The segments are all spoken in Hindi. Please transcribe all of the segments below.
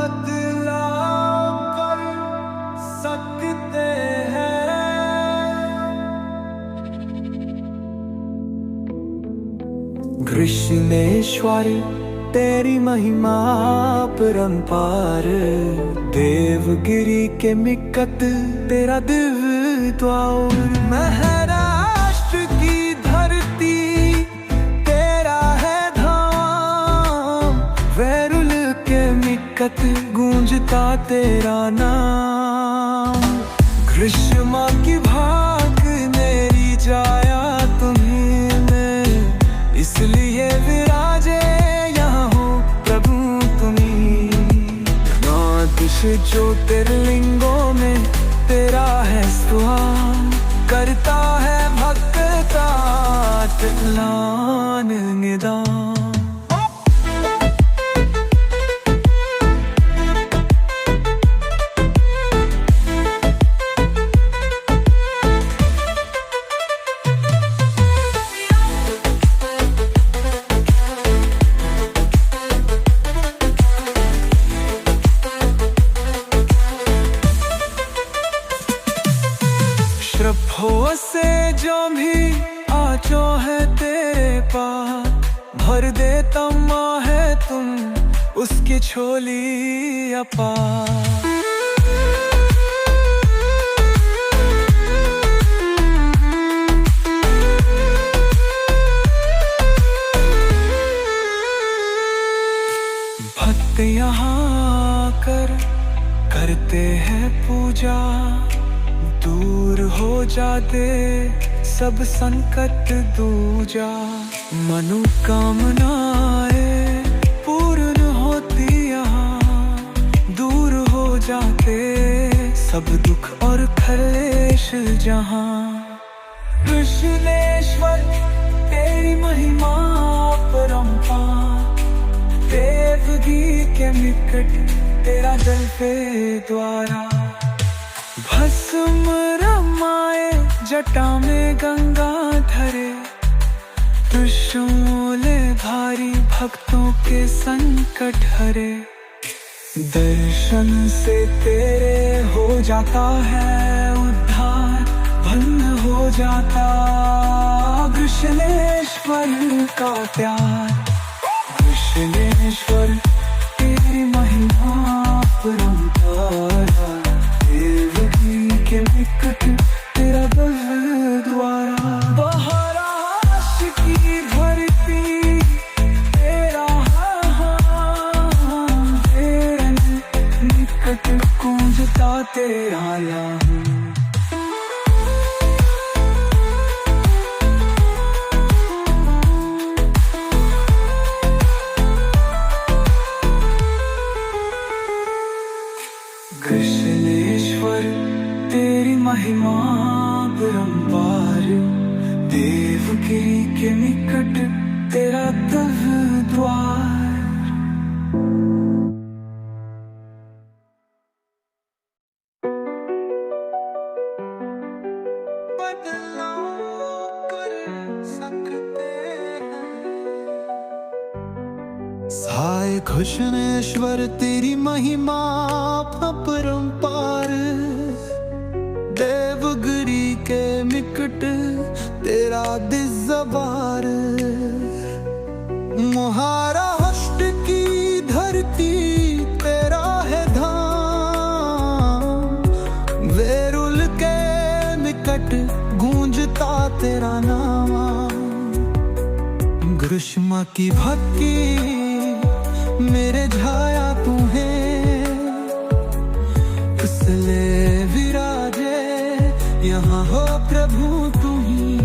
बदला कर सकते हैं। कृष्णेश्वर तेरी महिमा परंपार, देवगिरी के निकट तेरा दिव्य द्वार। महाराष्ट्र की धरती तेरा है धाम, वैरुल के निकट गूंजता तेरा नाम। ग्रीष्मा की भाग मेरी जाया तुम्हीं में, इसलिए विराजे यहाँ हो प्रभु तुम्हीं। नौ ज्योतिर्लिंगों में तेरा है स्वाम, करता है भक्ता तिलान निदान। श्रद्धों से जो भी आजो है तेरे पास, भर देता माँ है तुम उसकी झोली अपार। भक्त यहाँ करते हैं पूजा, दूर हो जाते सब संकट दूजा। मनोकामनाएं पूर्ण होती यहाँ, दूर हो जाते सब दुख और क्लेश जहाँ। कृष्णेश्वर तेरी महिमा परंपार, देवगिरी के निकट तेरा जल पे द्वारा। भस्म रमाए जटा में गंगा धरे, त्रिशूले भारी भक्तों के संकट हरे। दर्शन से तेरे हो जाता है उद्धार, भंग हो जाता कृष्णेश्वर का प्यार। कृष्णेश्वर तेरी महिमा परंपार, के निकट तेरा दिव्य द्वारा। महाराष्ट्र की धरती तेरा तेरे निकट गूंजता तेरा नाम। कृष्णेश्वर तेरी महिमा परंपार, देवगिरी के निकट तेरा दिव्य द्वार। बदला कर सकते हैं। साय कृष्णेश्वर तेरी महिमा परंपार, देवगिरी के निकट तेरा दिव्यद्वार। महाराष्ट्र की धरती तेरा है धाम, वैरुल के निकट गूंजता तेरा नाम। ग्रीष्मा की भक्ति मेरे झाया तुम्हें, इसलिए विराजे यहाँ हो प्रभु तुम्हीं।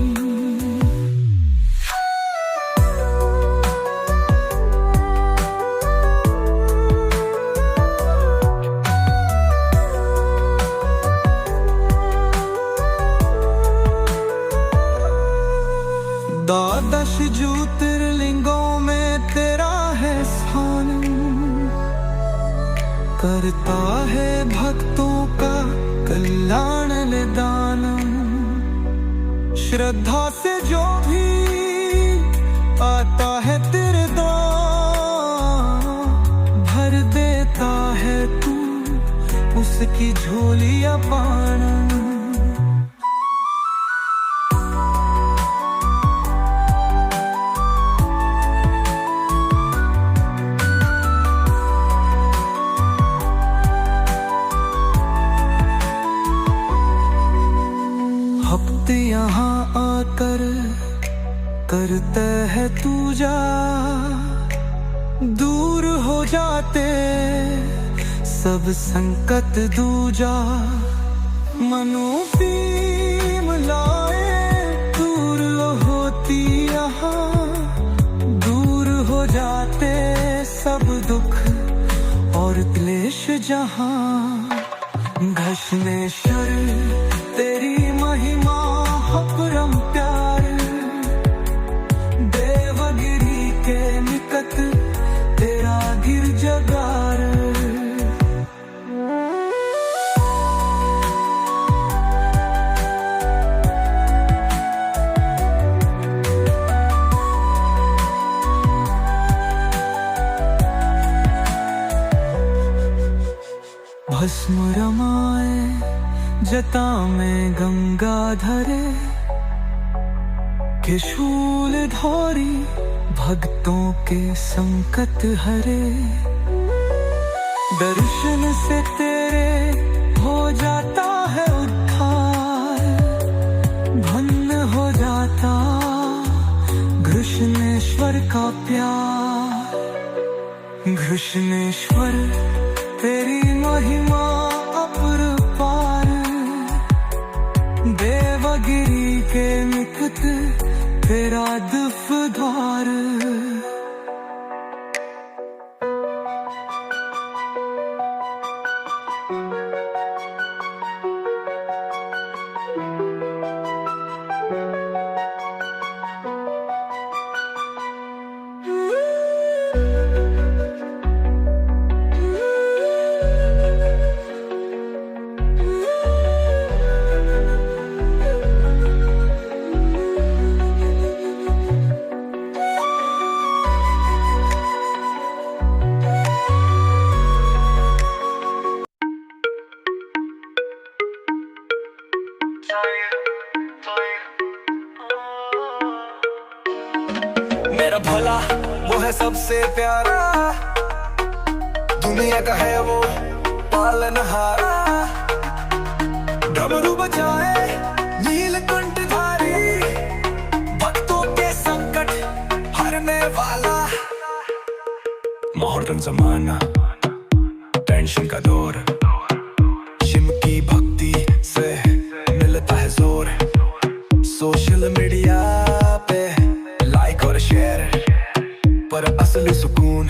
द्वादश ज्योतिर्लिंगों में तेरा है स्थान, करता है भक्तों का कल्याण निदान। श्रद्धा से जो भी आता है तेरे द्वार, भर देता है उसकी झोलियां पाना। हफ्ते यहाँ आकर करता है तू जा, दूर हो जाते सब संकट दूजा। मनो पीम लाए दूर होती यहाँ, दूर हो जाते सब दुख और क्लेश जहाँ। घृष्णेश्वर तेरी महिमा अपरम प्यार, देवगिरी के निकट तेरा गिरजाघर। भस्म रमाए जटा में गंगा धरे, के शूल धौरी भक्तों के संकट हरे। दर्शन से तेरे हो जाता है उद्धार, भन्न हो जाता घृष्णेश्वर का प्यार। घृष्णेश्वर तेरी महिमा अपरंपार, देवगिरी के निकट तेरा दुफ द्वार। मेरा भला वो है सबसे प्यारा, दुनिया का है वो पालनहारा। डमरू बजाए नीलकंठधारी, भक्तों के संकट हरने वाला। मॉडर्न जमाना, टेंशन का दौर, शिव की भक्ति से मिलता है जोर। सोशल मीडिया पे लाइक और शेयर, पर असली सुकून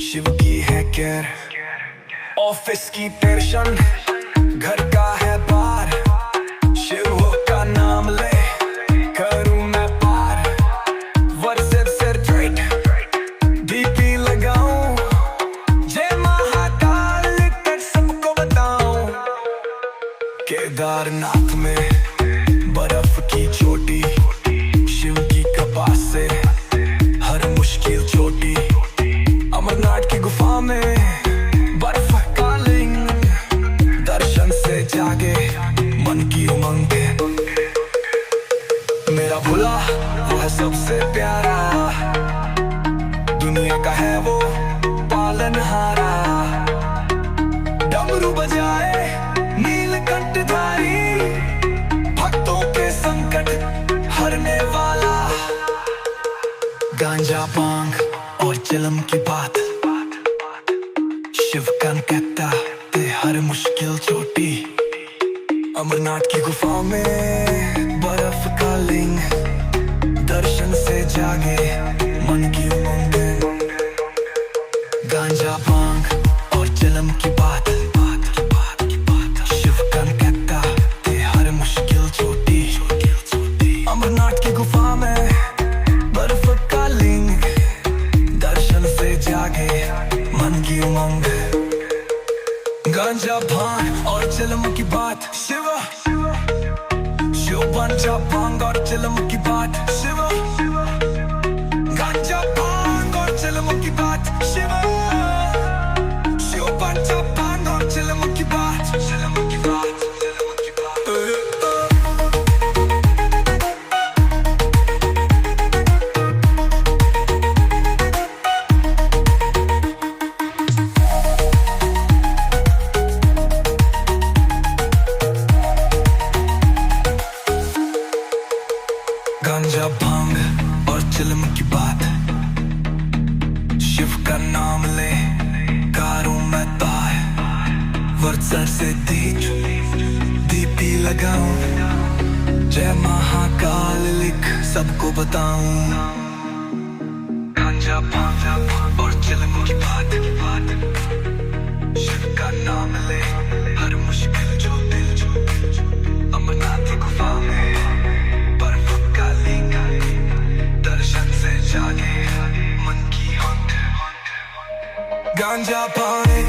शिव की है केयर। ऑफिस की टेंशन, घर का है बार, शिव का नाम ले करूं मैं पार। व्हाट्सएप से ट्वीट डीपी लगाऊं, जय महाकाल लिखकर सबको बताऊं। केदारनाथ में बर्फ की चोटी, शिव की कृपा से हर मुश्किल छोटी। अमरनाथ की गुफा में बर्फ का लिंग, दर्शन से जागे मन की उमंग। मेरा भोला वो है सबसे प्यारा, दुनिया का है वो पालनहारा। डमरू बजाए नीलकंठधारी, भक्तों के संकट हरने वाला। गांजा भांग और चिलम की बात, शिव कान कहता ते हर मुश्किल छोटी। अमरनाथ की गुफा में बर्फ का लिंग, दर्शन से जागे मन की उमंग। गांजा भांग और चिलम की बात, शिव कान कहता ते हर मुश्किल छोटी। अमरनाथ की गुफा में बर्फ का लिंग, दर्शन से जागे मन की उमंग। गांजा भांग और चिलम की बात, शिव गांजा भांग और चिलम की बात, शिव गांजा भांग और चिलम की बात, शिव गांजा भांग और चिलम की सर से दीपी लगाऊं, जय महाकाल लिख सबको बताऊं। गांजा भांग और चिलम की बात, शिव का नाम ले हर मुश्किल जो दिल, अमरनाथ की गुफा में बर्फ का लिंग, दर्शन से जागे मन की होंठ। गांजा पाए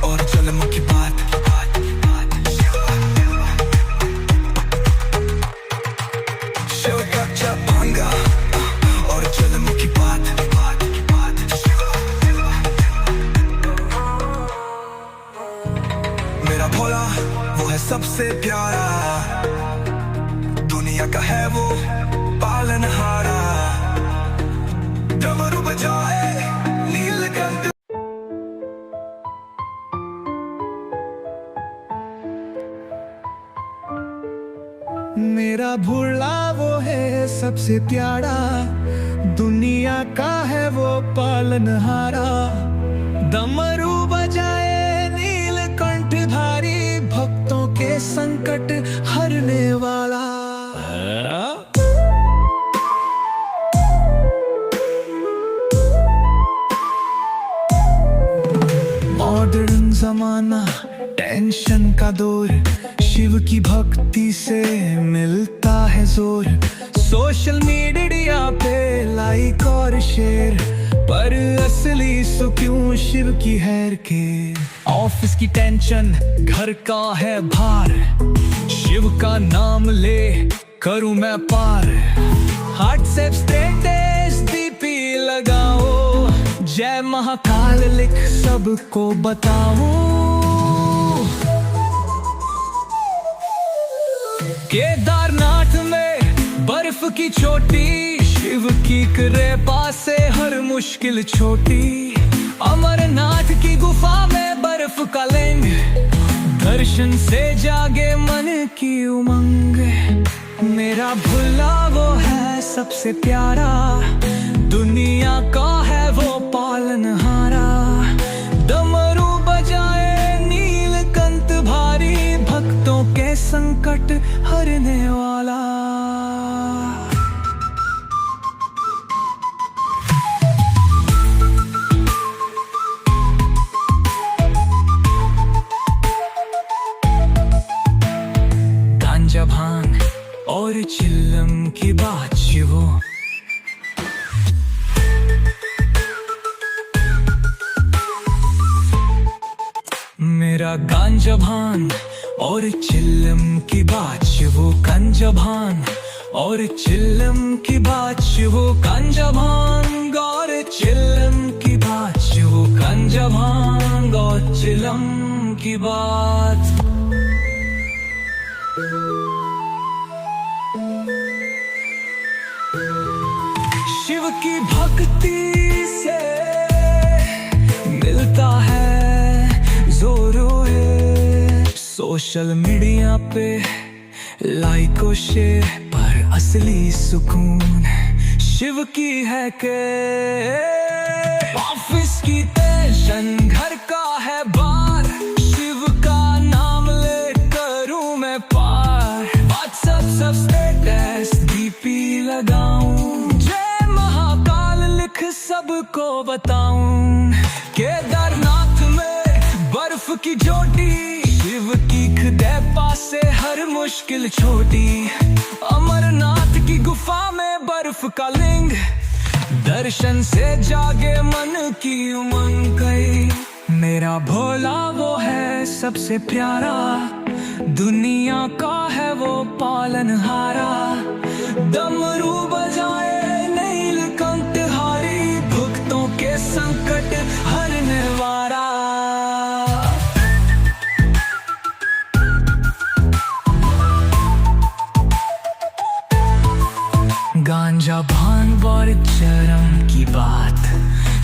और चिलम की बात, शिव का भांगा और चिलम की बात। मेरा भोला वो है सबसे प्यारा, दुनिया का है वो पालनहारा। डमरू बजाए नीलकंठ, मेरा भोला वो है सबसे प्यारा, दुनिया का है वो पालनहारा। डमरू बजाए नीलकंठधारी, भक्तों के संकट हरने वाला। मॉडर्न जमाना, टेंशन का दौर, शिव की भक्ति से मिलता है जोर। सोशल मीडिया पे लाइक और शेयर, पर असली सुकून शिव की हैर के। ऑफिस की टेंशन, घर का है भार, शिव का नाम ले करूं मैं पार। व्हाट्सएप स्टेटस डीपी लगाओ, जय महाकाल लिख सबको बताओ। केदारनाथ में बर्फ की चोटी, शिव की कृपा से हर मुश्किल छोटी। अमरनाथ की गुफा में बर्फ का लिंग, दर्शन से जागे मन की उमंग। मेरा भोला वो है सबसे प्यारा, दुनिया का है वो पालनहारा। डमरू बजाए नीलकंठ भारी, भक्तों के संकट हरने वाला। गांजा भांग और चिलम की बात शिवो, मेरा गांजा भांग और चिलम की बात शिवो। गांजा भांग और चिलम की बात शिवो, गांजा भांग और चिलम की बात शिवो। गांजा भांग और चिलम की बात। शिव की भक्ति से मिलता है जोरो है। सोशल मीडिया पे लाइक और शेयर, पर असली सुकून शिव की है के। ऑफिस की टेंशन, घर का है बार, शिव का नाम ले करूं मैं पार। व्हाट्सएप सब स्टेटस डीपी लगाऊं, जय महाकाल लिख सबको बताऊं। केदारनाथ में बर्फ की चोटी, शिव की कृपा से हर मुश्किल छोटी। अमरनाथ की गुफा में बर्फ का लिंग, दर्शन से जागे मन की उमंग गई। मेरा भोला वो है सबसे प्यारा, दुनिया का है वो पालनहारा। डमरू बजाए नीलकंठधारी, भक्तों के संकट हरने वाला। गांजा भांग और चरम की बात,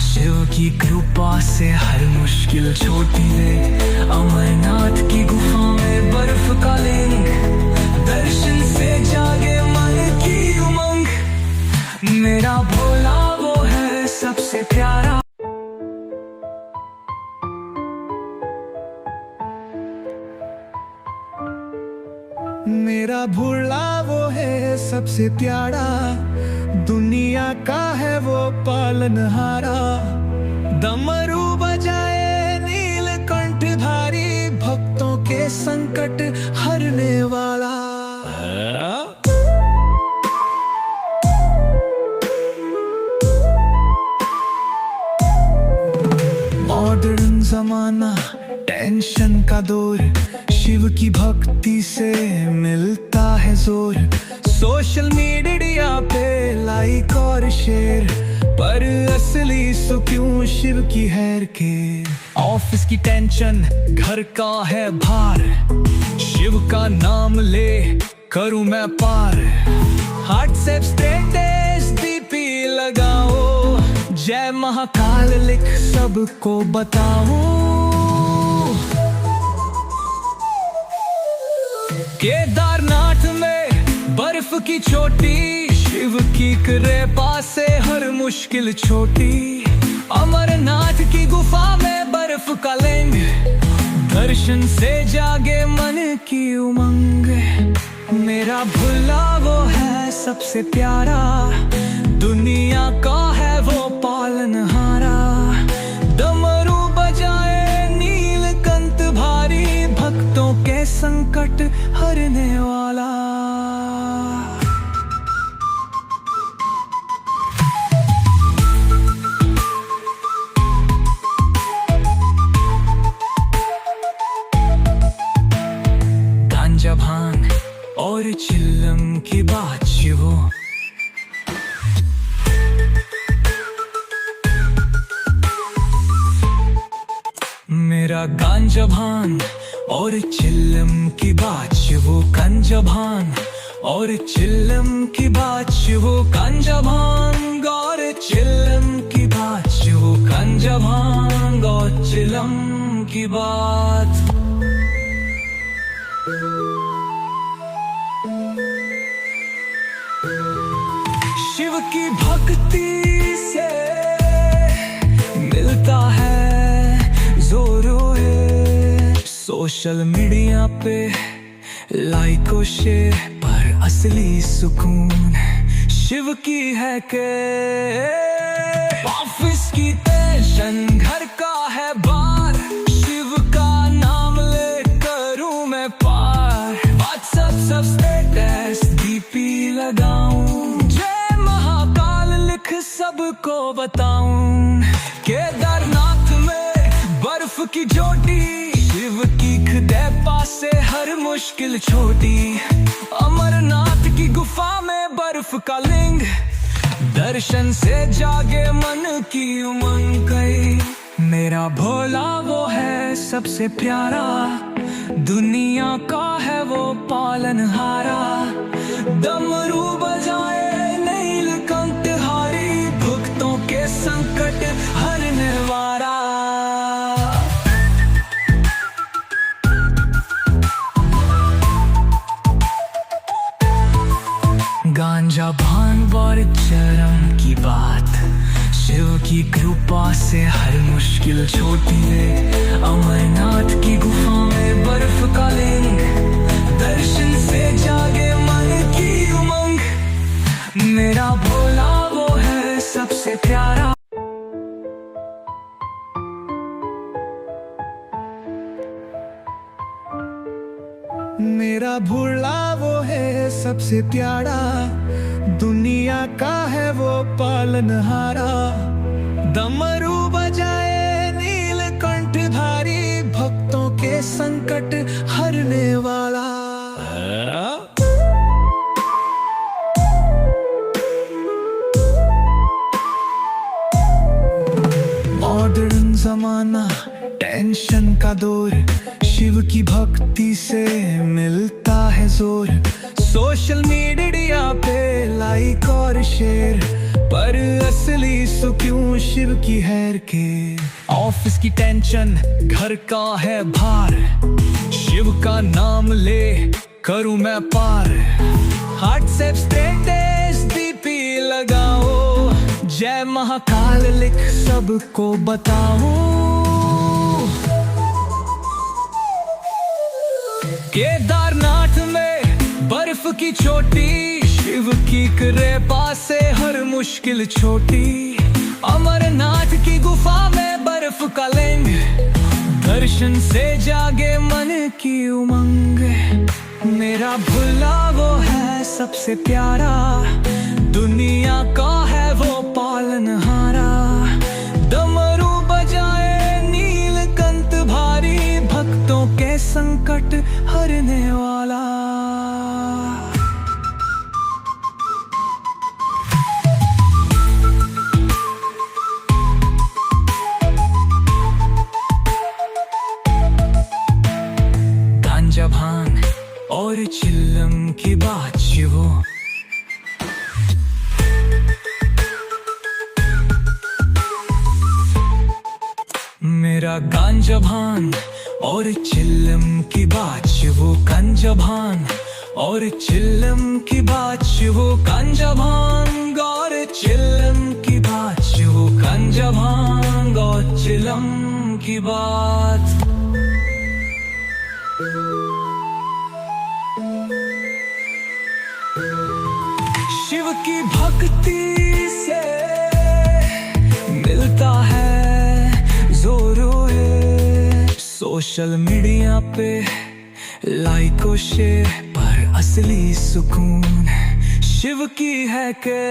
शिव की कृपा से हर मुश्किल छोटी है। अमरनाथ की गुफा में बर्फ का लिंग, दर्शन से जागे मन की उमंग। मेरा भोला वो है सबसे प्यारा। मेरा भोला वो है सबसे प्यारा, दुनिया का है वो पालनहारा। डमरू बजाए नीलकंठ धारी, भक्तों के संकट हरने वाला। मॉडर्न जमाना, टेंशन का दौर, शिव की भक्ति से मिलता है जोर। सोशल मीडिया पे लाइक और शेयर, पर असली सुकून शिव की हैर के। ऑफिस की टेंशन, घर का है भार, शिव का नाम ले करूं मैं पार। व्हाट्सएप स्टेटस डीपी लगाओ, जय महाकाल लिख सबको बताऊं। केदारनाथ में बर्फ की चोटी, शिव की कृपा से हर मुश्किल छोटी। अमरनाथ की गुफा में बर्फ का लिंग, दर्शन से जागे मन की उमंग। मेरा भोला वो है सबसे प्यारा, दुनिया का है वो पालनहारा। डमरू बजाए नीलकंठ भारी, भक्तों के संकट हरने वाला। गांजा भांग और चिल्लम की बात शिवो, मेरा गांजा भांग और चिल्लम की बात शिवो। गांजा भांग और चिल्लम की बात शिवो। गांजा भांग और चिल्लम की बात शिवो। गांजा भांग और चिल्लम की बात। शिव की भक्ति से मिलता है जोरो है। सोशल मीडिया पे लाइक और शेयर, पर असली सुकून शिव की है के। ऑफिस की टेंशन, घर का है बार, शिव का नाम ले करूं मैं पार। व्हाट्सएप सब स्टेटस डीपी लगाऊं, जय महाकाल लिख सबको बताऊं। केदारनाथ में बर्फ की चोटी, शिव की कृपा से हर मुश्किल छोटी। अमरनाथ की गुफा में बर्फ का लिंग, दर्शन से जागे मन की उमंग गई। मेरा भोला वो है सबसे प्यारा, दुनिया का है वो पालनहारा। डमरू बजाए नीलकंठ हारी, भक्तों के संकट हरने वाला। गांजा भांग और चरम की बात, शिव की कृपा से हर मुश्किल छोटी है। अमरनाथ की गुफा में बर्फ का लिंग, दर्शन से जागे मन की उमंग। मेरा भोला वो है सबसे प्यारा। मेरा भोला वो है सबसे प्यारा, दुनिया का है वो पालनहारा। डमरू बजाए नीलकंठ धारी, भक्तों के संकट हरने वाला। मॉडर्न जमाना, टेंशन का दौर, शिव की भक्ति से मिलता है जोर। सोशल मीडिया पे लाइक और शेयर, पर असली सुकून शिव की हैर के। ऑफिस की टेंशन, घर का है भार, शिव का नाम ले करूं मैं पार। व्हाट्सएप स्टेटस डीपी लगाओ, जय महाकाल लिख सबको बताऊं। केदारनाथ में बर्फ की चोटी, शिव की कृपा से हर मुश्किल छोटी। अमरनाथ की गुफा में बर्फ का लिंग, दर्शन से जागे मन की उमंग। मेरा भोला वो है सबसे प्यारा, दुनिया का है वो पालनहारा। डमरू बजाए नीलकंठ भारी, भक्तों के संकट हरने वाला। गांजा भांग और चिल्लम की बात शिवो, मेरा गांजा भांग और चिल्लम की बात शिवो। गांजा भांग और चिल्लम की बात शिवो। गांजा भांग और चिल्लम की बात शिवो। गांजा भांग और चिल्लम की बात। शिव की भक्ति से मिलता है जोरों है। सोशल मीडिया पे लाइक और शेयर पर असली सुकून शिव की है के।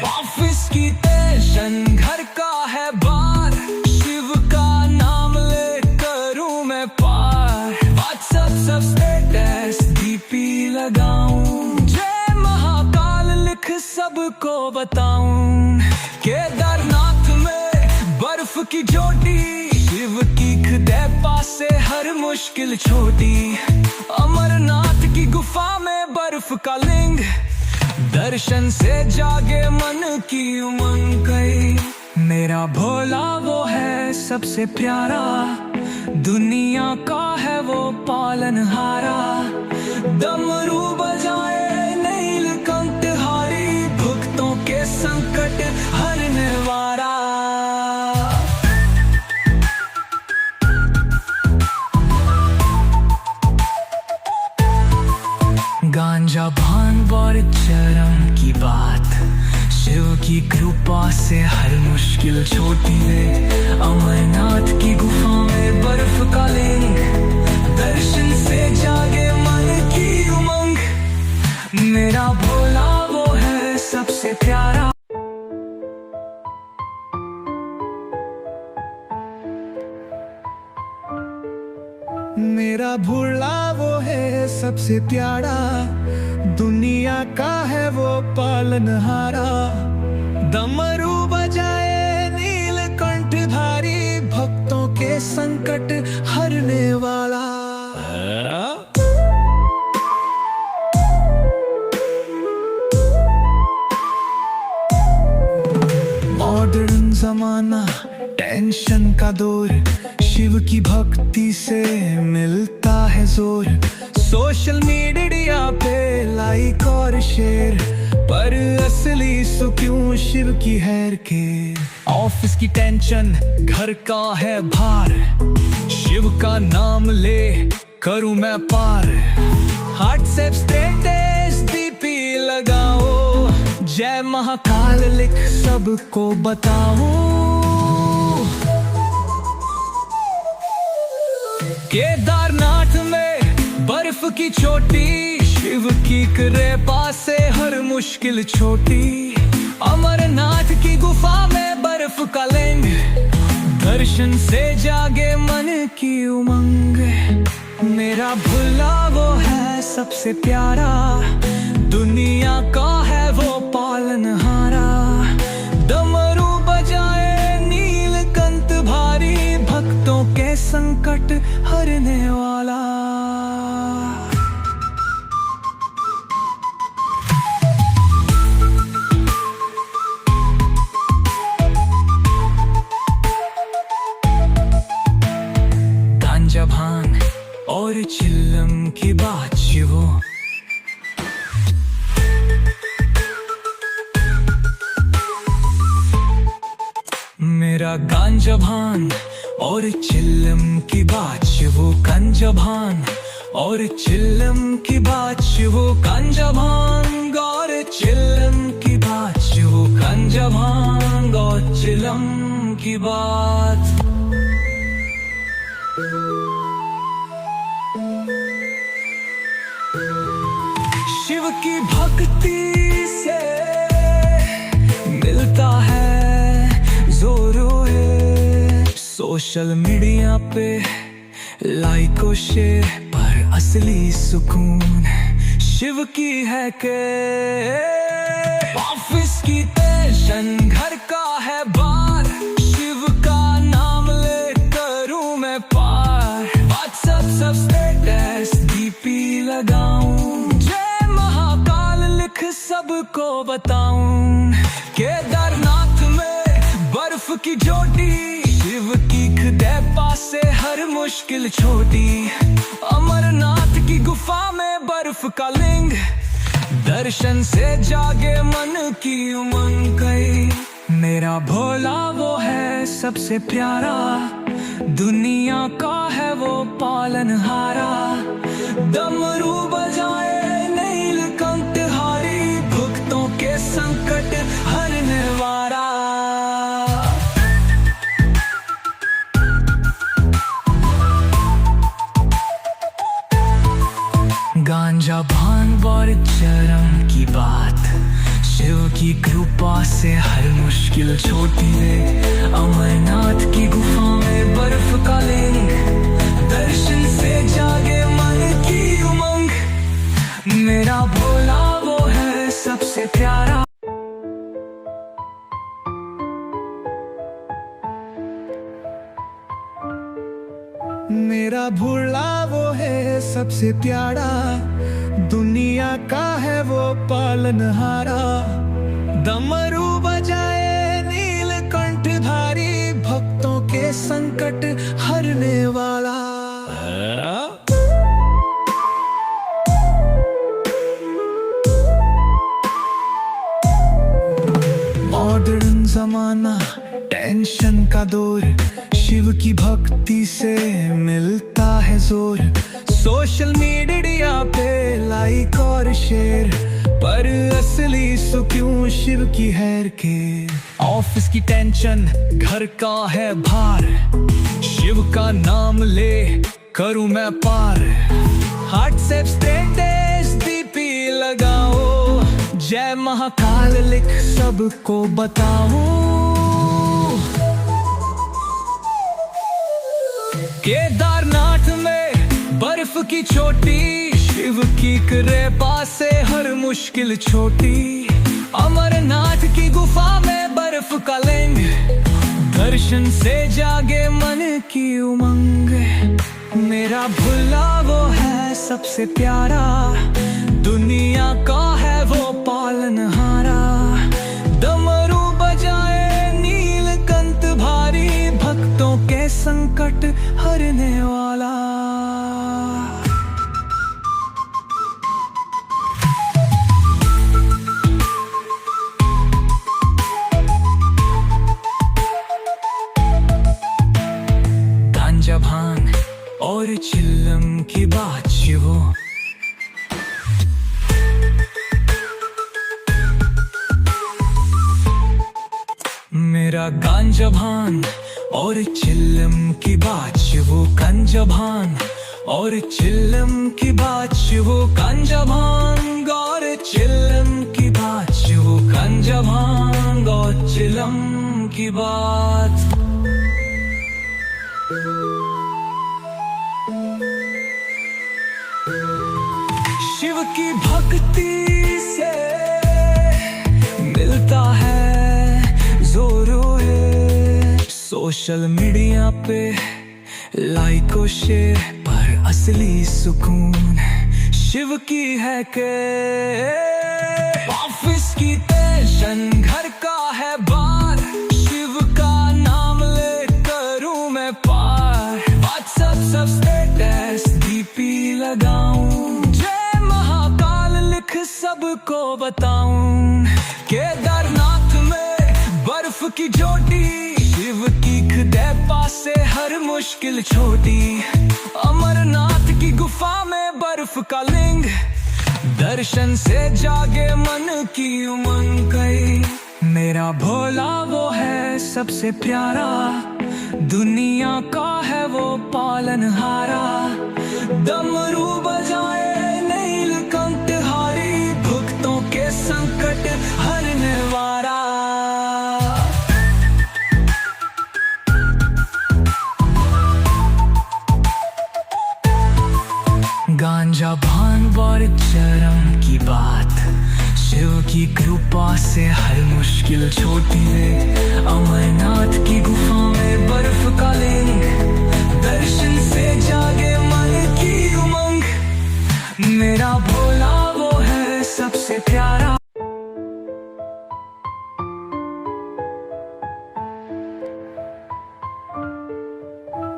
ऑफिस की टेंशन घर का है बार, शिव का नाम ले करूं मैं पार। व्हाट्सएप सब स्टेटस डीपी लगाऊं, जय महाकाल लिख सबको बताऊं। केदारनाथ में बर्फ की चोटी, शिव की कृपा से हर मुश्किल छोटी। अमरनाथ की गुफा में बर्फ का लिंग, दर्शन से जागे मन की उमंग गई। मेरा भोला वो है सबसे प्यारा, दुनिया का है वो पालनहारा। डमरू बजाए नीलकंठ हारी, भक्तों के संकट हरने वाला। गांजा भांग और चरम की बात, शिव की कृपा से हर मुश्किल छोटी है। अमरनाथ की गुफा में बर्फ का लिंग, दर्शन से जागे मन की उमंग। मेरा भोला वो है सबसे प्यारा। मेरा भोला वो है सबसे प्यारा, दुनिया का है वो पालनहारा। डमरू बजाए नीलकंठ धारी, भक्तों के संकट हरने वाला। मॉडर्न जमाना, टेंशन का दौर, शिव की भक्ति से मिलता है जोर। सोशल मीडिया पे लाइक और शेयर, पर असली सुकून शिव की हैर के। ऑफिस की टेंशन घर का है भार, शिव का नाम ले करूं मैं पार। व्हाट्सएप स्टेटस डीपी लगाओ, जय महाकाल लिख सबको बताओ। केदारनाथ में बर्फ की चोटी, शिव की कृपा से हर मुश्किल छोटी। अमरनाथ की गुफा में बर्फ का लिंग, दर्शन से जागे मन की उमंग। मेरा भोला वो है सबसे प्यारा, दुनिया का है वो पालनहारा। डमरू बजाए नीलकंठ भारी, भक्तों के संकट हरने वाला। गांजा भांग और चिल्लम की बात शिवो, मेरा गांजा भांग और चिल्लम की बात शिवो। गांजा भांग और चिल्लम की बात शिवो गांजा भांग और चिल्लम की बात शिवो गांजा भांग और चिल्लम की बात। शिव की भक्ति से मिलता है जोरों है। सोशल मीडिया पे लाइक और शेयर पर असली सुकून शिव की है के। ऑफिस की टेंशन घर का है बार, शिव का नाम ले करूं मैं पार। व्हाट्सएप सब स्टेटस डीपी लगाऊं, जय महाकाल लिख सबको बताऊं। केदारनाथ में बर्फ की चोटी, शिव की खदेपा से हर मुश्किल छोटी। अमरनाथ की गुफा में बर्फ का लिंग, दर्शन से जागे मन की उमंग गई। मेरा भोला वो है सबसे प्यारा, दुनिया का है वो पालनहारा। डमरू बजाए नीलकंठहारी, भक्तों के संकट हरने वाला। गांजा भांग और चरम की बात, शिव की कृपा से हर मुश्किल छोटी है। अमरनाथ की गुफा में बर्फ का लिंग, दर्शन से जागे मन की उमंग। मेरा भोला वो है सबसे प्यारा। मेरा भोला वो है सबसे प्यारा, दुनिया का है वो पालनहारा। डमरू बजाए नीलकंठधारी, भक्तों के संकट हरने वाला। मॉडर्न जमाना, टेंशन का दौर, शिव की भक्ति से मिलता है जोर। सोशल मीडिया पे लाइक और शेयर पर असली सुकून शिव की हैर के। ऑफिस की टेंशन घर का है भार, शिव का नाम ले करूं मैं पार। व्हाट्सएप स्टेटस डीपी लगाओ, जय महाकाल लिख सबको बताऊं। केदारनाथ में बर्फ की चोटी, शिव की कृपा से हर मुश्किल छोटी। अमरनाथ की गुफा में बर्फ का लिंग, दर्शन से जागे मन की उमंग। मेरा भोला वो है सबसे प्यारा, दुनिया का है वो पालनहारा। डमरू बजाए नीलकंठ भारी, भक्तों के संकट हरने वाला। गांजा भांग और चिल्लम की बात शिवो, मेरा गांजा भांग और चिल्लम की बात शिवो गांजा भांग और चिल्लम की बात शिवो गांजा भांग और चिल्लम की बात शिवो गांजा भांग और चिल्लम की बात। शिव की भक्ति से मिलता है जोरों है। सोशल मीडिया पे लाइक और शेयर पर असली सुकून शिव की है के। ऑफिस की टेंशन घर का है बार, शिव का नाम ले करूं मैं पार। व्हाट्सएप सब स्टेटस डीपी लगाऊं, जय महाकाल लिख सबको बताऊं। केदारनाथ में बर्फ की चोटी, शिव की खदेपा से हर मुश्किल छोटी। अमरनाथ की गुफा में बर्फ का लिंग, दर्शन से जागे मन की उमंग गई। मेरा भोला वो है सबसे प्यारा, दुनिया का है वो पालनहारा। डमरू बजाए नीलकंठहारी, भक्तों के संकट हरने वाला। गांजा भांग और चरम की बात, शिव की कृपा से हर मुश्किल छोटी है। अमरनाथ की गुफा में बर्फ का लिंग, दर्शन से जागे मन की उमंग। मेरा भोला वो है सबसे प्यारा।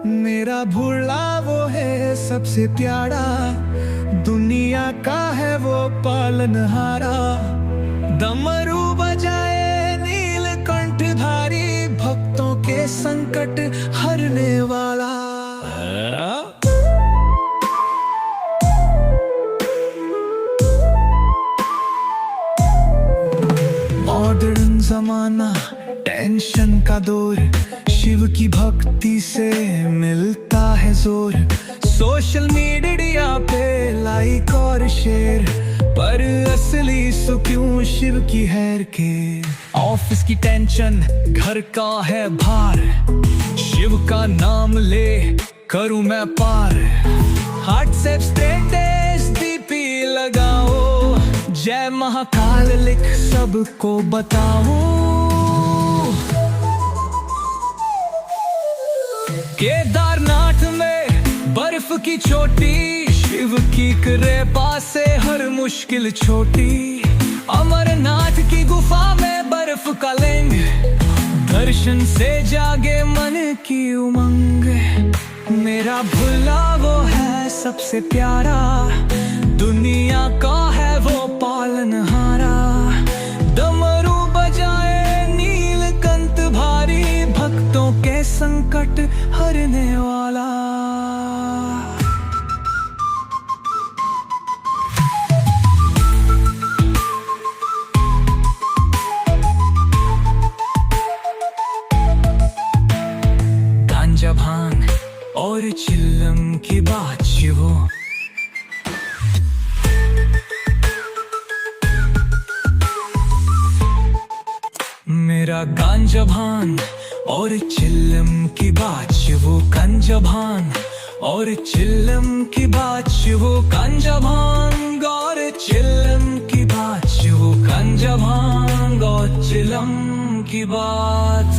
मेरा भोला वो है सबसे प्यारा, दुनिया का है वो पालनहारा। डमरू बजाए नीलकंठधारी, भक्तों के संकट हरने वाला। मॉडर्न जमाना, टेंशन का दौर, शिव की भक्ति से मिलता है जोर। सोशल मीडिया पे लाइक और शेयर, पर असली सुकून शिव की हैर के। ऑफिस की टेंशन, घर का है भार, शिव का नाम ले करूं मैं पार। व्हाट्सएप स्टेटस डीपी लगाओ, जय महाकाल लिख सबको बताओ। केदारनाथ में बर्फ की चोटी, शिव की कृपा से हर मुश्किल छोटी। अमरनाथ की गुफा में बर्फ का लिंग, दर्शन से जागे मन की उमंग। मेरा भोला वो है सबसे प्यारा, दुनिया का है वो पालनहारा। डमरू बजाए नीलकंठ भारी, भक्तों के संकट हरने वाला। गांजा भांग और चिल्लम की बात शिवो, मेरा गांजा भांग और चिल्लम की बात शिवो। गांजा भांग और चिल्लम की बात शिवो। गांजा भांग और चिल्लम की बात शिवो। गांजा भांग और चिल्लम की बात।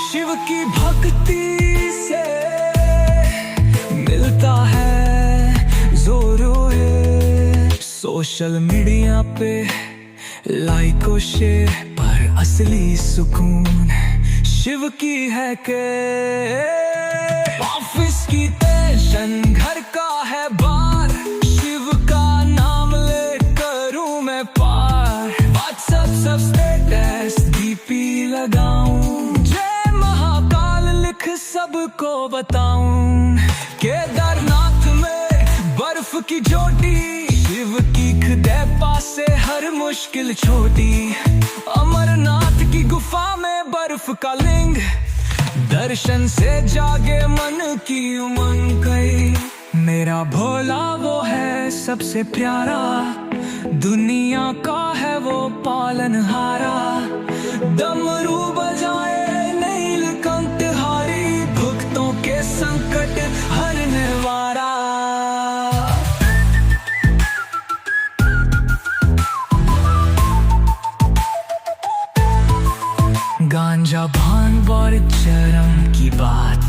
शिव की भक्ति से मिलता है जोरो है। सोशल मीडिया पे लाइक और शेयर, पर असली सुकून शिव की है के। ऑफिस की टेंशन, घर का है बार, शिव का नाम ले करूं मैं पार। व्हाट्सएप सब स्टेटस डीपी लगाऊं, जय महाकाल लिख सबको बताऊं। केदारनाथ में बर्फ की चोटी, शिव की कृपा से हर मुश्किल छोटी। अमरनाथ की गुफा में बर्फ का लिंग, दर्शन से जागे मन की उमंग गई। मेरा भोला वो है सबसे प्यारा, दुनिया का है वो पालनहारा। डमरू बजाए नीलकंठहारी, भक्तों के संकट हरने वाला। गांजा भांग और चरम की बात,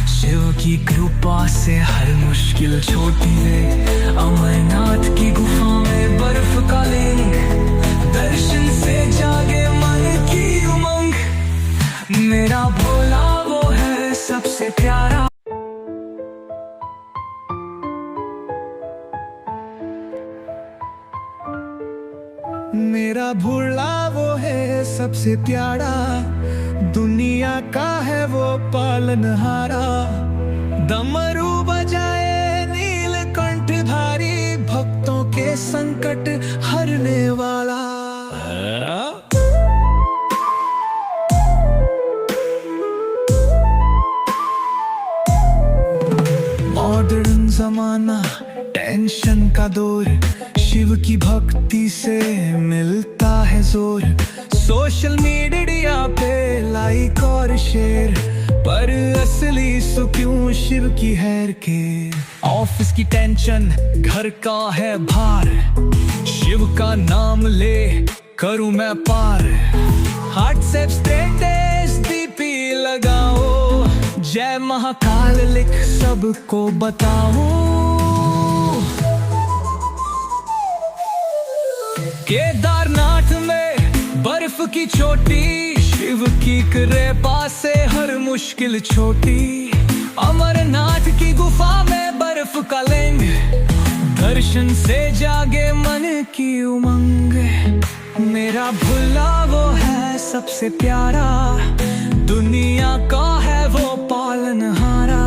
शिव की कृपा से हर मुश्किल छोटी है। अमरनाथ की गुफा में बर्फ का लिंग, दर्शन से जागे मन की उमंग। मेरा भोला वो है सबसे प्यारा। मेरा भोला वो है सबसे प्यारा, दुनिया का है वो पालनहारा। डमरू बजाए नीलकंठधारी, भक्तों के संकट हरने वाला। मॉडर्न जमाना, टेंशन का दौर, शिव की भक्ति से मिलता है जोर। सोशल मीडिया पे लाइक और शेयर, पर असली सुख क्यों शिव की हैर के। ऑफिस की टेंशन, घर का है भार, शिव का नाम ले करूं मैं पार। व्हाट्सएप स्टेटस डीपी लगाओ, जय महाकाल लिख सबको बताओ। केदारनाथ में बर्फ की चोटी, शिव की कृपा से हर मुश्किल छोटी। अमरनाथ की गुफा में बर्फ का लिंग, दर्शन से जागे मन की उमंग। मेरा भोला वो है सबसे प्यारा, दुनिया का है वो पालनहारा।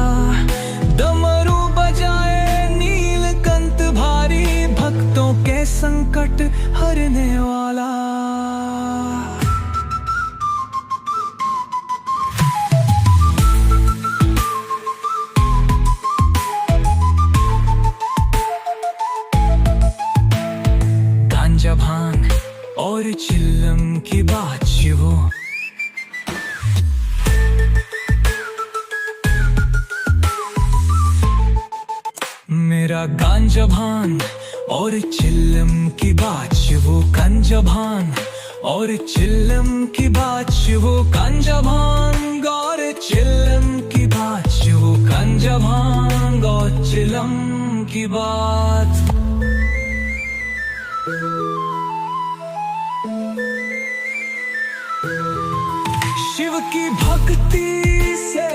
डमरू बजाए नीलकंठ भारी, भक्तों के संकट हरने वाला। गांजा भांग और चिल्लम की बात शिवो, मेरा गांजा भांग और चिल्लम की बात शिवो। गांजा भांग और चिल्लम की बात शिवो। गांजा भांग और चिल्लम की बात शिवो। गांजा भांग और चिल्लम की बात। शिव की भक्ति से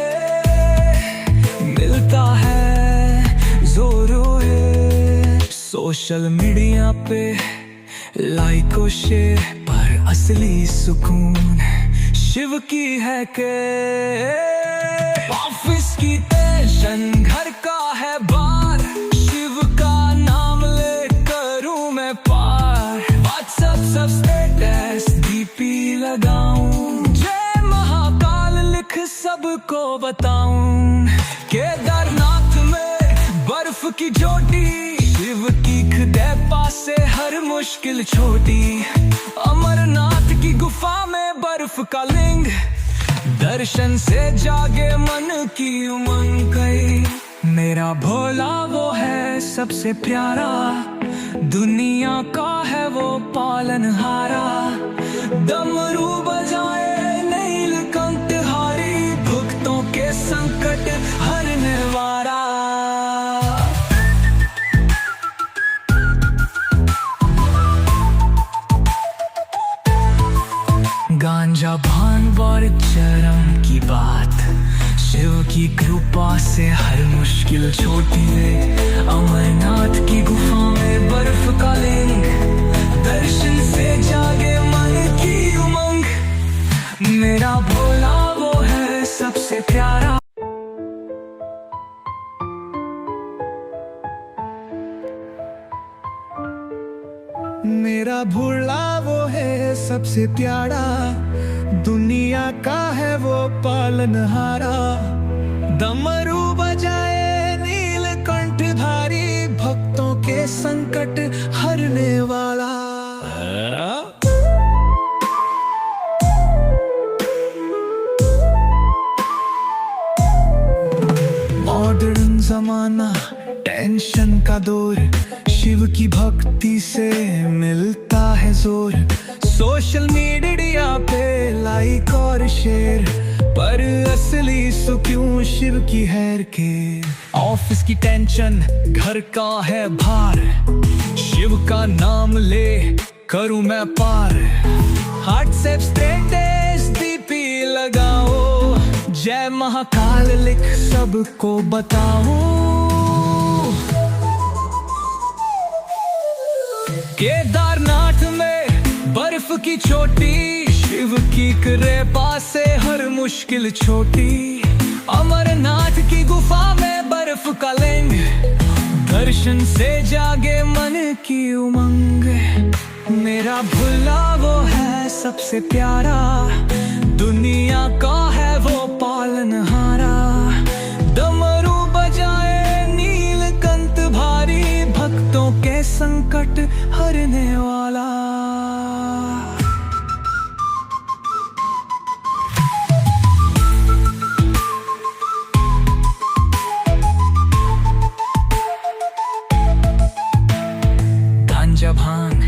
मिलता है जोरों है। सोशल मीडिया पे लाइक और शेयर, पर असली सुकून शिव की है के। ऑफिस की टेंशन, घर का है बार, शिव का नाम ले करूं मैं पार। व्हाट्सएप सब स्टेटस डीपी लगाऊं, जय महाकाल लिख सबको बताऊं। केदारनाथ में बर्फ की चोटी, शिव की कृपा से हर मुश्किल छोटी। अमरनाथ की गुफा में बर्फ का लिंग, दर्शन से जागे मन की उमंग गई। मेरा भोला वो है सबसे प्यारा, दुनिया का है वो पालनहारा। डमरू बजाए नीलकंठधारी, भक्तों के संकट हरने वाला। गांजा भांग और चरम की बात, शिव की कृपा से हर मुश्किल छोटी है। अमरनाथ की गुफा में बर्फ का लिंग, दर्शन से जागे मन की उमंग। मेरा भोला वो है सबसे प्यारा। मेरा भोला वो है सबसे प्यारा, दुनिया का है वो पालनहारा। डमरू बजाए नीलकंठधारी, भक्तों के संकट हरने वाला। मॉडर्न जमाना, टेंशन का दौर, शिव की भक्ति से मिलता है जोर। सोशल मीडिया पे लाइक और शेयर, पर असली सुख क्यों शिव की हैर के। ऑफिस की टेंशन, घर का है भार, शिव का नाम ले करूं मैं पार। व्हाट्सएप स्टेटस डीपी लगाओ, जय महाकाल लिख सबको बताओ। केदारनाथ में बर्फ की चोटी, शिव की कृपा से हर मुश्किल छोटी। अमरनाथ की गुफा में बर्फ का लिंग, दर्शन से जागे मन की उमंग। मेरा भुला वो है सबसे प्यारा, दुनिया का है वो पालनहारा। डमरू बजाए नीलकंठ भारी, भक्तों के संकट हरने वाला। गांजा भांग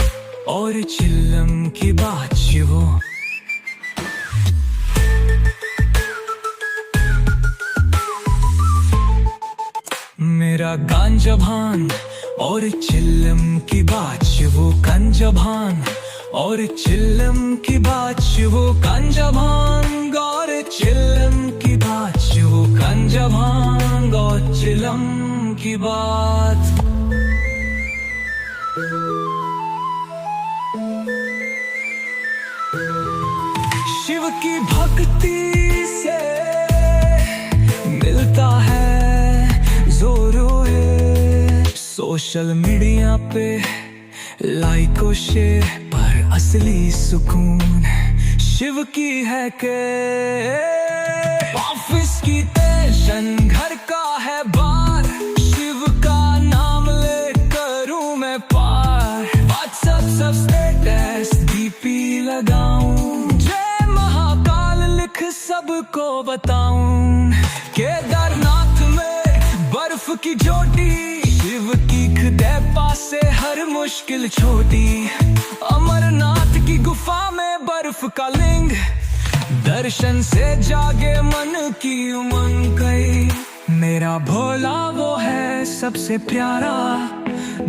और चिल्लम की बात वो, मेरा गांजा भांग और चिल्लम की बात वो। गांजा भांग और चिल्लम की बात वो। गांजा भांग और चिल्लम की बात वो। गांजा भांग और चिल्लम की बात। शिव की भक्ति से मिलता है जोरो है। सोशल मीडिया पे लाइक और शेयर पर असली सुकून शिव की है के। ऑफिस की टेंशन घर का है बार, शिव का नाम ले करूं मैं पार। व्हाट्सएप सब स्टेटस डीपी लगाऊं, जय महाकाल लिख सबको बताऊं। केदारनाथ में बर्फ की चोटी, शिव की कृपा से हर मुश्किल छोटी। अमरनाथ की गुफा में बर्फ का लिंग, दर्शन से जागे मन की उमंग गई। मेरा भोला वो है सबसे प्यारा,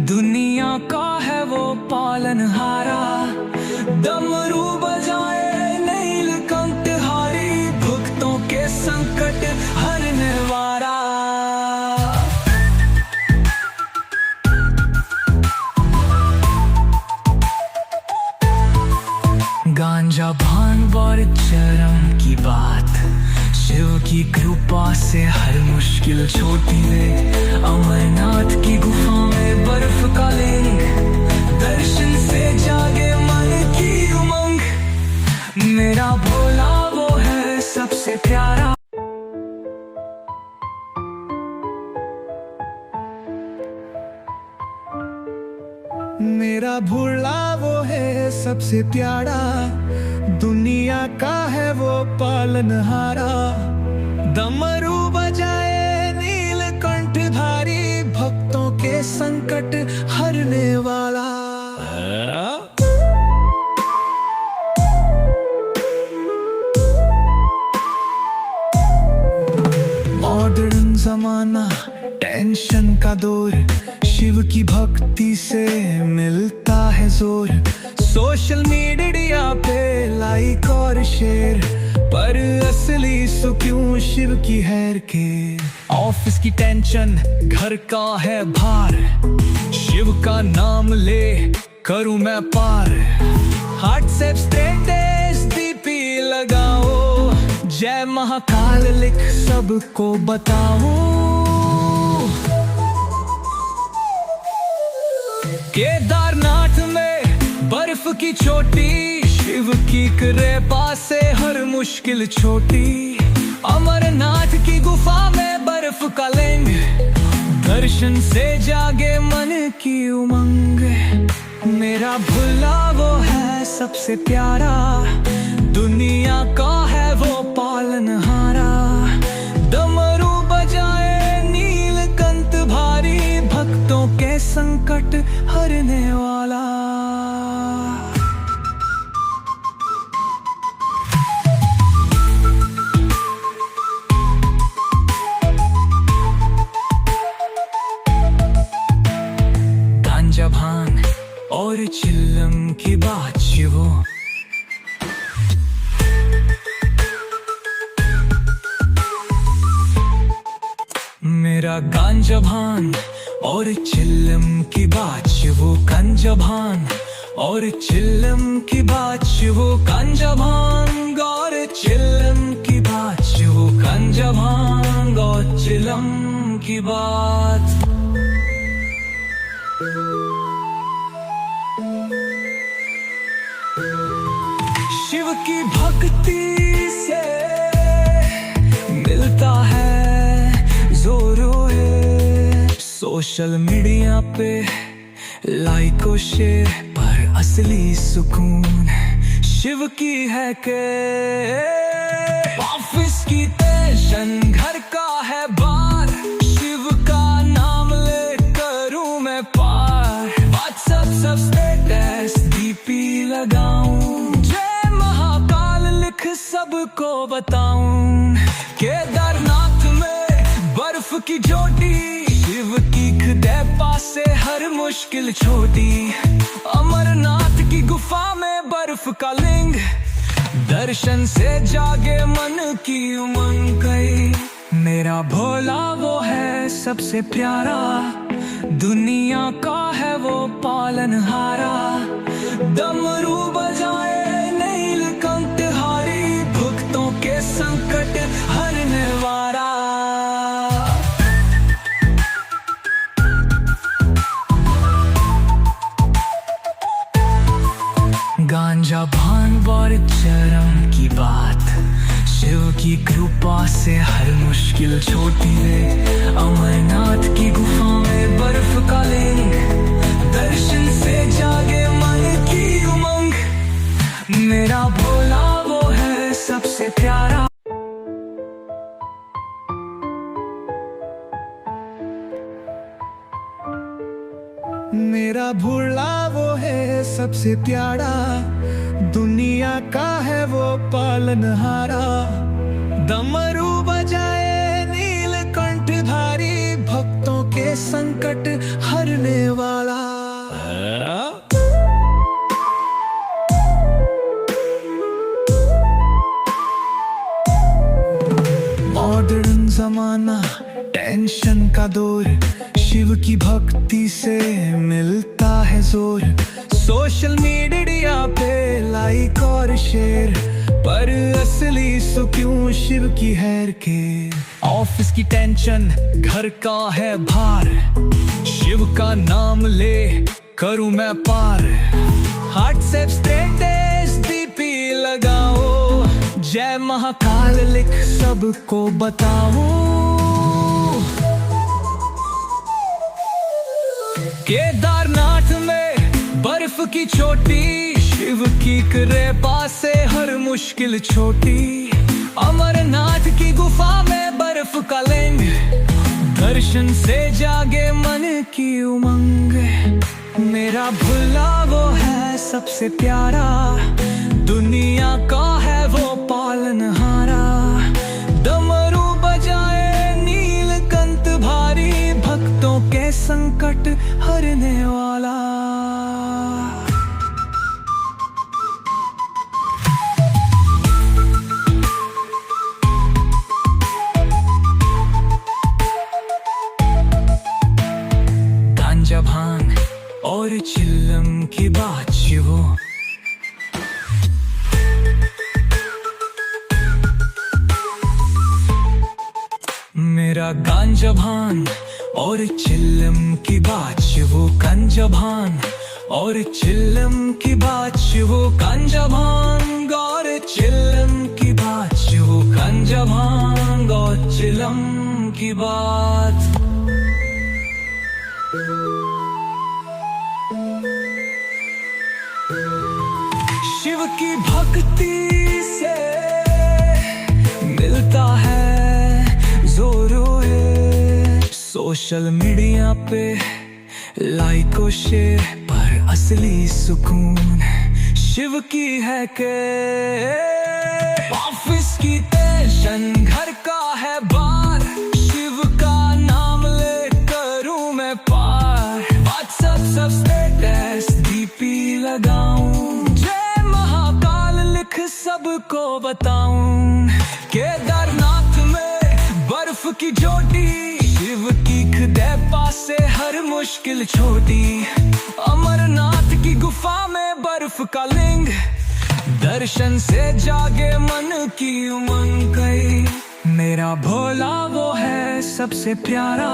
दुनिया का है वो पालनहारा। डमरू बजाए नीलकंठ हारी, भक्तों के संकट हरने वाला। गांजा भांग और चरम की बात, शिव की कृपा से हर मुश्किल छोटी है। अमरनाथ की गुफा में बर्फ का लिंग, दर्शन से जागे मन की उमंग। मेरा भोला वो है सबसे प्यारा। मेरा भोला वो है सबसे प्यारा, दुनिया का है वो पालनहारा। डमरू बजाए नीलकंठ भारी, भक्तों के संकट हरने वाला। मॉडर्न जमाना, टेंशन का दौर, शिव की भक्ति से मिलता है जोर। सोशल मीडिया पे लाइक और शेयर, पर असली सुकून शिव की हैर के। ऑफिस की टेंशन घर का है भार, शिव का नाम ले करूं मैं पार। व्हाट्सएप स्टेटस डीपी लगाओ, जय महाकाल लिख सबको बताओ। केदारनाथ में बर्फ की चोटी, शिव की कृपा से हर मुश्किल छोटी। अमरनाथ की गुफा में बर्फ का लिंग, दर्शन से जागे मन की उमंग। मेरा भुला वो है सबसे प्यारा, दुनिया का है वो पालनहारा। डमरू बजाए नीलकंठ भारी, भक्तों के संकट हरने वाला। गांजा भांग और चिल्लम की बात वो, मेरा गांजा भांग और चिल्लम की बात वो। गांजा भांग और चिल्लम की बात वो। गांजा भांग और चिल्लम की बात। बात। शिव की भक्ति से मिलता है जोरों। सोशल मीडिया पे लाइक और शेयर पर असली सुकून शिव की है के। ऑफिस की टेंशन घर का है बार, शिव का नाम ले करूं मैं पार। व्हाट्सएप सब स्टेटस डीपी लगाऊं, जय महाकाल लिख सबको बताऊं। केदारनाथ में बर्फ की चोटी, शिव की खुदे पासे हर मुश्किल छोटी। अमरनाथ की गुफा में बर्फ का लिंग, दर्शन से जागे मन की उमंग गई। मेरा भोला वो है सबसे प्यारा, दुनिया का है वो पालनहारा। डमरू बजाए नीलकंठहारी, भक्तों के संकट हरने वाला। गांजा भांग और चरम की बात, शिव की कृपा से हर मुश्किल छोटी है। अमरनाथ की गुफा में बर्फ का लिंग, दर्शन से जागे मन की उमंग। मेरा भोला वो है सबसे प्यारा। मेरा भोला वो है सबसे प्यारा, दुनिया का है वो पालनहारा। डमरू बजाए नीलकंठधारी, भक्तों के संकट हरने वाला। मॉडर्न जमाना, टेंशन का दौर, शिव की भक्ति से मिलता है जोर। सोशल मीडिया पे लाइक और शेयर पर असली सुकून शिव की हैर के। ऑफिस की टेंशन घर का है भार, शिव का नाम ले करूं मैं पार। व्हाट्सएप स्टेटस डीपी लगाओ, जय महाकाल लिख सबको बताओ। केदारनाथ में बर्फ की चोटी, शिव की कृपा से हर मुश्किल छोटी। अमरनाथ की गुफा में बर्फ का लिंग, दर्शन से जागे मन की उमंग। मेरा भोला वो है सबसे प्यारा, दुनिया का है वो पालनहारा। डमरू बजाए नीलकंठ भारी, भक्तों के संकट हरने वाला। गांजा भांग और चिल्लम की बात शिवो। मेरा गांजा भांग और चिल्लम की बात शिवो। गांजा भांग और चिल्लम की बात शिवो। गांजा भांग और चिल्लम की बात शिवो। गांजा भांग और चिल्लम की बात। शिव की भक्ति से मिलता है जोरों। सोशल मीडिया पे लाइक और शेयर पर असली सुकून शिव की है के। ऑफिस की टेंशन घर का है बार, शिव का नाम ले करूं मैं पार। व्हाट्सएप सब स्टेटस डीपी लगाऊं, जय महाकाल लिख सबको बताऊं। केदारनाथ में बर्फ की चोटी, शिव की खुदे पासे हर मुश्किल छोटी। अमरनाथ की गुफा में बर्फ का लिंग, दर्शन से जागे मन की उमंग गई। मेरा भोला वो है सबसे प्यारा,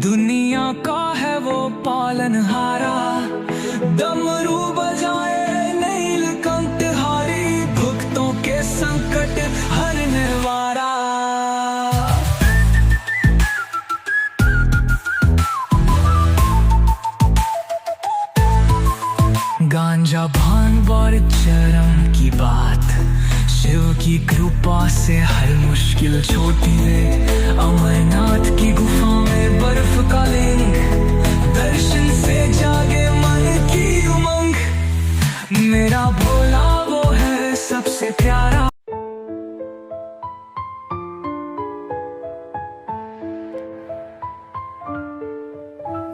दुनिया का है वो पालनहारा। डमरू बजाए नीलकंठधारी, भक्तों के संकट हरने वाला। गांजा भांग और चरम की बात, शिव की कृपा से हर मुश्किल छोटी है। अमरनाथ की गुफा में बर्फ का लिंग, दर्शन से जागे मन की उमंग। मेरा भोला वो है सबसे प्यारा।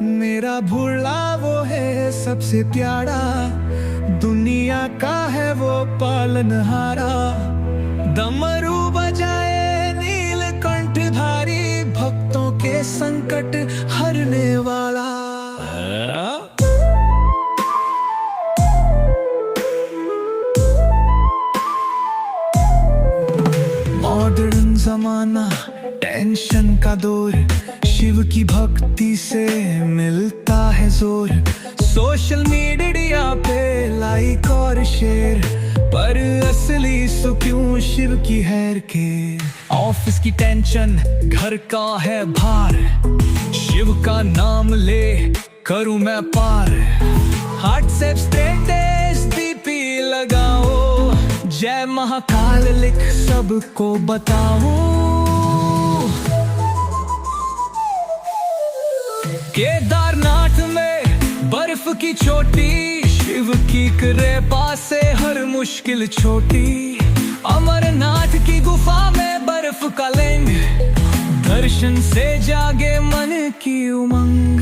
मेरा भोला वो है सबसे प्यारा, दुनिया का है वो पालनहारा। डमरू बजाए नीलकंठधारी, भक्तों के संकट हरने वाला। मॉडर्न जमाना, टेंशन का दौर, शिव की भक्ति से मिलता है जोर। सोशल मीडिया पे लाइक और शेयर, पर असली सुख क्यों शिव की हैर के। ऑफिस की टेंशन, घर का है भार, शिव का नाम ले करूं मैं पार। व्हाट्सएप स्टेटस डीपी लगाओ, जय महाकाल लिख सबको बताओ। केदारनाथ में बर्फ की चोटी, शिव की कृपा से हर मुश्किल छोटी। अमरनाथ की गुफा में बर्फ का लिंग, दर्शन से जागे मन की उमंग।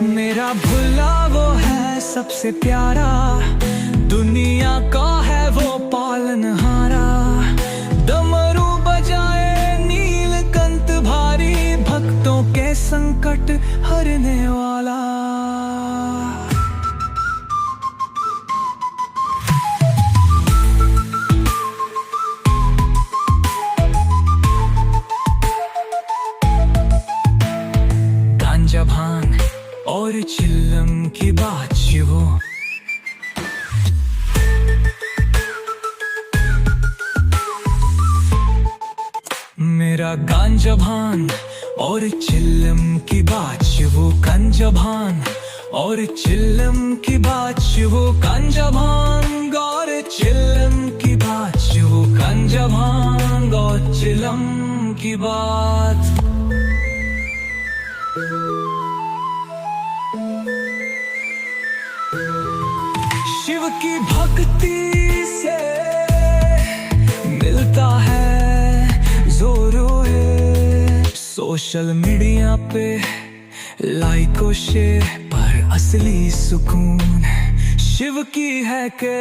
मेरा भोला वो है सबसे प्यारा, दुनिया का है वो पालनहारा। डमरू बजाए नीलकंठधारी, भक्तों के संकट हरने वाला। गांजा भांग और चिल्लम की बात शिवो, मेरा गांजा भांग और चिल्लम की बात शिवो। गांजा भांग और चिल्लम की बात शिवो। गांजा भांग और चिल्लम की बात शिवो। गांजा भांग और चिल्लम की बात। शिव की भक्ति से मिलता है जोरो है। सोशल मीडिया पे लाइक और शेयर, पर असली सुकून शिव की है के।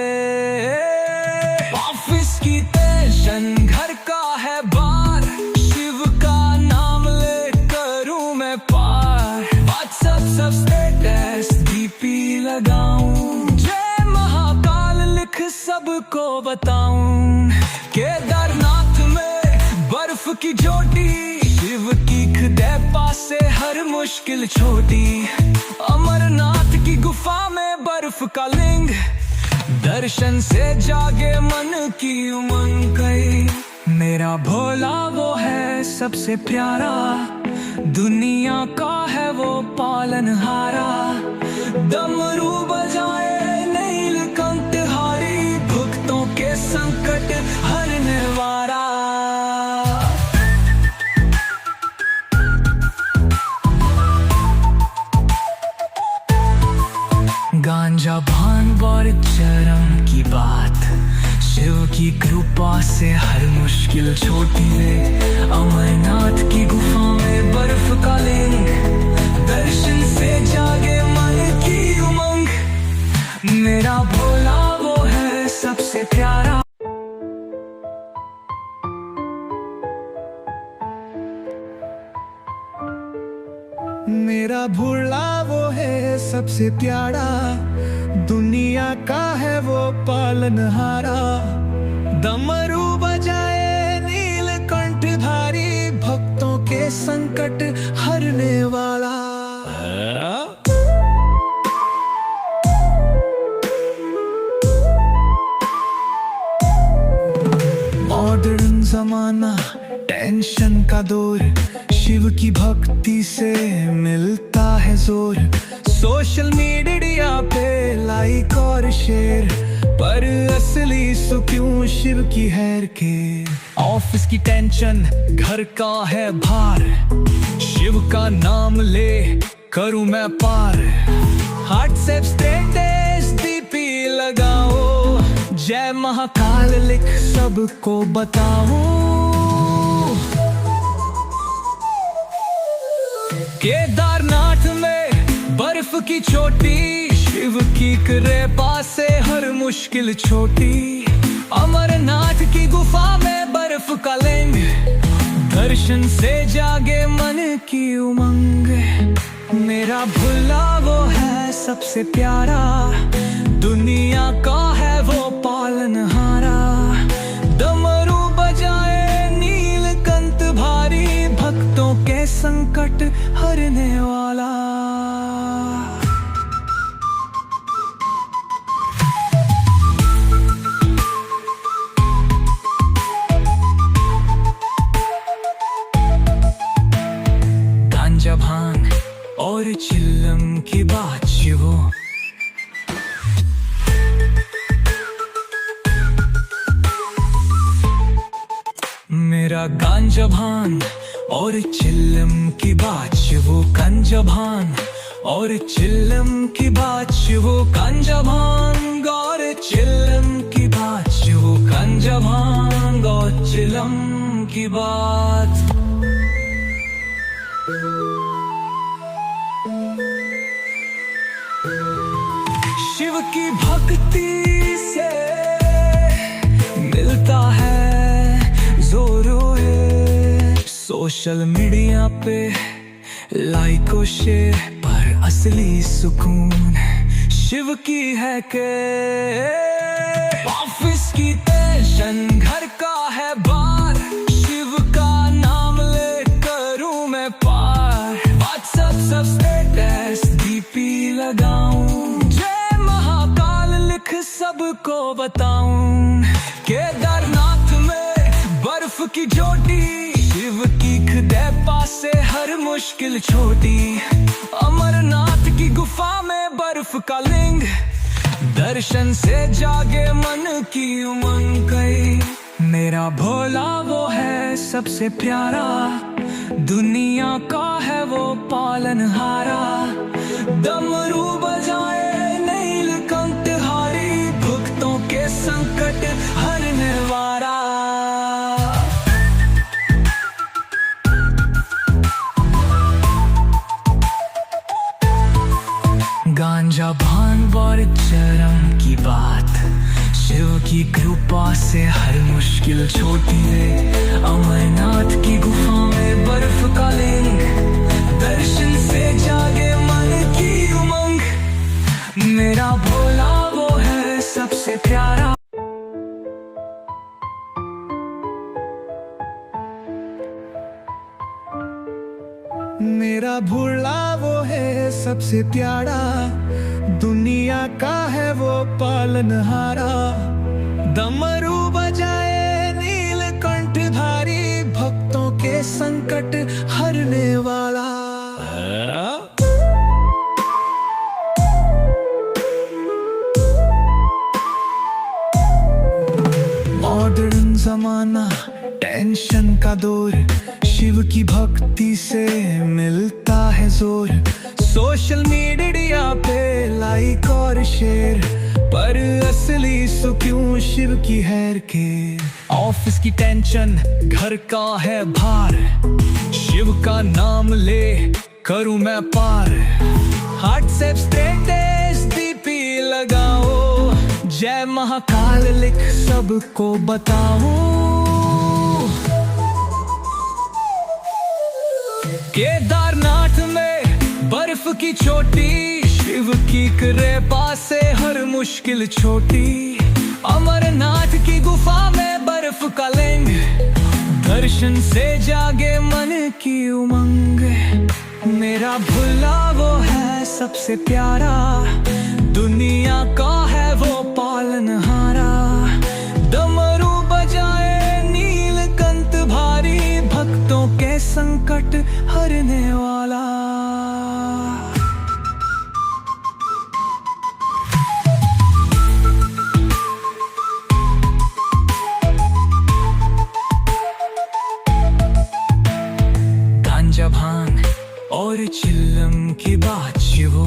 ऑफिस की टेंशन, घर का है बार, शिव का नाम ले करूं मैं पार। व्हाट्सएप सब स्टेटस डीपी लगाऊं, जय महाकाल लिख सबको बताऊं। केदारनाथ में बर्फ की चोटी, शिव की कृपा से हर मुश्किल छोटी। अमरनाथ की गुफा में बर्फ का लिंग, दर्शन से जागे मन की उमंग गई। मेरा भोला वो है सबसे प्यारा, दुनिया का है वो पालनहारा। डमरू बजाए नीलकंठधारी, भक्तों के संकट हरने वाला। गांजा भांग और चरम की बात, शिव की कृपा से हर मुश्किल छोटी है। अमरनाथ की गुफा में बर्फ का लिंग, दर्शन से जागे मन की उमंग। मेरा भोला वो है सबसे प्यारा। मेरा भोला वो है सबसे प्यारा, दुनिया का है वो पालनहारा। डमरू बजाए नीलकंठ के संकट हरने वाला। मॉडर्न जमाना, टेंशन का दौर, शिव की भक्ति से मिलता है जोर। सोशल मीडिया पे लाइक और शेयर, पर असली सुकून शिव की हैर के। ऑफिस की टेंशन, घर का है भार, शिव का नाम ले करूं मैं पार। व्हाट्सएप स्टेटस डीपी लगाओ, जय महाकाल लिख सबको बताओ। केदारनाथ में बर्फ की चोटी, शिव की कृपा से हर मुश्किल छोटी। अमरनाथ की गुफा में बर्फ का लिंग, दर्शन से जागे मन की उमंग। मेरा भोला वो है सबसे प्यारा, दुनिया का है वो पालनहारा। डमरू बजाए नीलकंठ भारी, भक्तों के संकट हरने वाला। गांजा भांग और चिल्लम की बात शिवो, मेरा गांजा भांग और चिल्लम की बात शिवो। गांजा भांग और चिल्लम की बात शिवो। गांजा भांग और चिल्लम की बात शिवो। गांजा भांग और चिल्लम की बात। शिव की भक्ति से मिलता है जोरो है। सोशल मीडिया पे लाइक और शेयर, पर असली सुकून शिव की है के। ऑफिस की टेंशन, घर का है बार, शिव का नाम ले करूं मैं पार। व्हाट्सएप सब स्टेटस डीपी लगाऊं, जय महाकाल लिख सबको बताऊं। केदारनाथ में बर्फ की चोटी, शिव की कृपा से हर मुश्किल छोटी। अमरनाथ की गुफा में बर्फ का लिंग, दर्शन से जागे मन की उमंग। मेरा भोला वो है सबसे प्यारा, दुनिया का है वो पालनहारा। डमरू बजाए नीलकंठ हारी, भक्तों के संकट हरने वाला। गांजा भांग और चरम की बात, शिव की कृपा से हर मुश्किल छोटी है। अमरनाथ की गुफा में बर्फ का लिंग, दर्शन से जागे मन की उमंग। मेरा भोला वो है सबसे प्यारा। मेरा भोला वो है सबसे प्यारा, दुनिया का है वो पालनहारा। डमरू बजाए नीलकंठ धारी, भक्तों के संकट हरने वाला। मॉडर्न जमाना, टेंशन का दौर, शिव की भक्ति से मिलता है जोर। सोशल मीडिया पे लाइक और शेयर, पर असली सुकून शिव की हैर के। ऑफिस की टेंशन, घर का है भार, शिव का नाम ले करूं मैं पार। व्हाट्सएप स्टेटस डीपी लगाओ, जय महाकाल लिख सबको बताओ। केदारनाथ में बर्फ की चोटी, शिव की कृपा से हर मुश्किल छोटी। अमरनाथ की गुफा में बर्फ का लिंग, दर्शन दर्शन से जागे मन की उमंग, मेरा भोला वो है सबसे प्यारा, दुनिया का है वो पालनहारा। डमरू बजाए नीलकंठ भारी, भक्तों के संकट हरने वाला। गांजा भांग और चिल्लम की बात वो,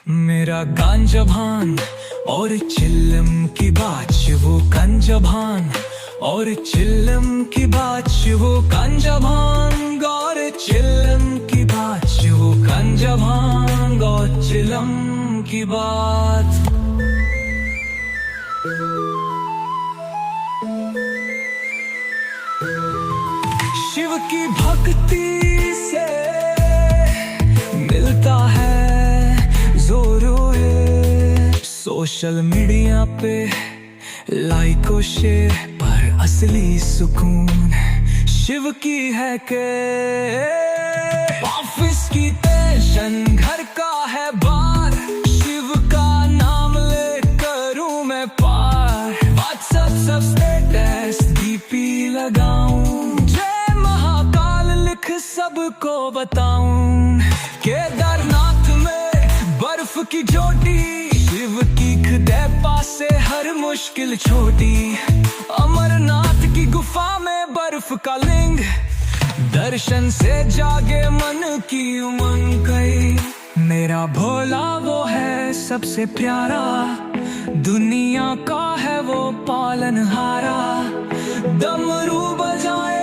मेरा गांजा भांग और चिल्लम की बात वो, गांजा भांग और चिल्लम की बात वो, गांजा भांग और चिल्लम की बात वो, गांजा भांग और चिल्लम की बात। शिव की भक्ति से मिलता है जोरों, सोशल मीडिया पे लाइक और शेयर पर असली सुकून शिव की है के। ऑफिस की टेंशन घर का है बार, शिव का नाम ले करूं मैं पार। व्हाट्सएप सब स्टेटस डीपी लगाऊं, जय महाकाल लिख सबको बताऊं। केदारनाथ में बर्फ की चोटी, शिव की खुदे पासे हर मुश्किल छोटी। अमरनाथ की गुफा में बर्फ का लिंग, दर्शन से जागे मन की उमंग गई। मेरा भोला वो है सबसे प्यारा, दुनिया का है वो पालनहारा। डमरू बजाए